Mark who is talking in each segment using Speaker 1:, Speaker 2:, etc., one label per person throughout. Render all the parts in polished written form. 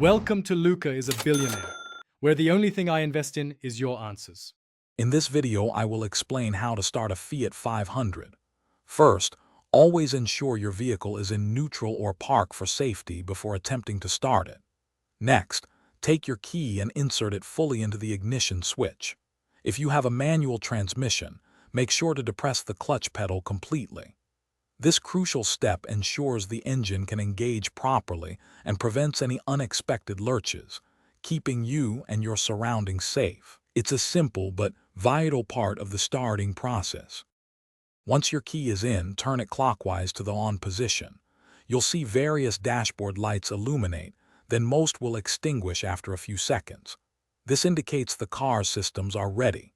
Speaker 1: Welcome to Luca is a Billionaire, where the only thing I invest in is your answers.
Speaker 2: In this video, I will explain how to start a Fiat 500. First, always ensure your vehicle is in neutral or park for safety before attempting to start it. Next, take your key and insert it fully into the ignition switch. If you have a manual transmission, make sure to depress the clutch pedal completely. This crucial step ensures the engine can engage properly and prevents any unexpected lurches, keeping you and your surroundings safe. It's a simple but vital part of the starting process. Once your key is in, turn it clockwise to the on position. You'll see various dashboard lights illuminate, then most will extinguish after a few seconds. This indicates the car's systems are ready.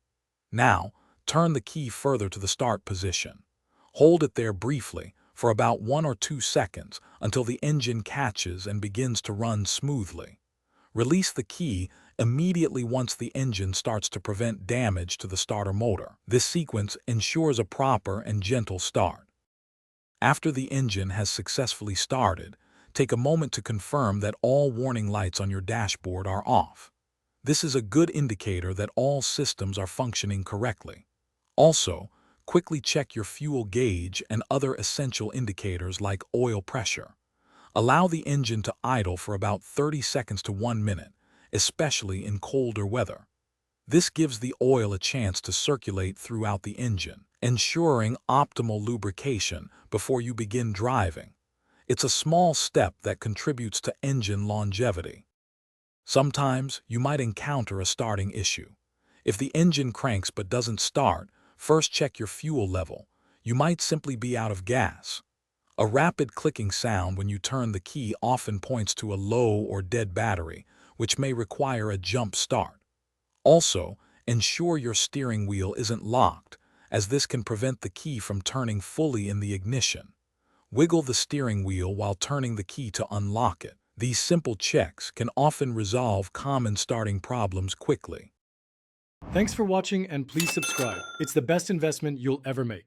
Speaker 2: Now, turn the key further to the start position. Hold it there briefly for about 1 or 2 seconds until the engine catches and begins to run smoothly. Release the key immediately once the engine starts to prevent damage to the starter motor. This sequence ensures a proper and gentle start. After the engine has successfully started, take a moment to confirm that all warning lights on your dashboard are off. This is a good indicator that all systems are functioning correctly. Also, quickly check your fuel gauge and other essential indicators like oil pressure. Allow the engine to idle for about 30 seconds to 1 minute, especially in colder weather. This gives the oil a chance to circulate throughout the engine, ensuring optimal lubrication before you begin driving. It's a small step that contributes to engine longevity. Sometimes you might encounter a starting issue. If the engine cranks but doesn't start, first check your fuel level. You might simply be out of gas. A rapid clicking sound when you turn the key often points to a low or dead battery, which may require a jump start. Also, ensure your steering wheel isn't locked, as this can prevent the key from turning fully in the ignition. Wiggle the steering wheel while turning the key to unlock it. These simple checks can often resolve common starting problems quickly.
Speaker 1: Thanks for watching and please subscribe. It's the best investment you'll ever make.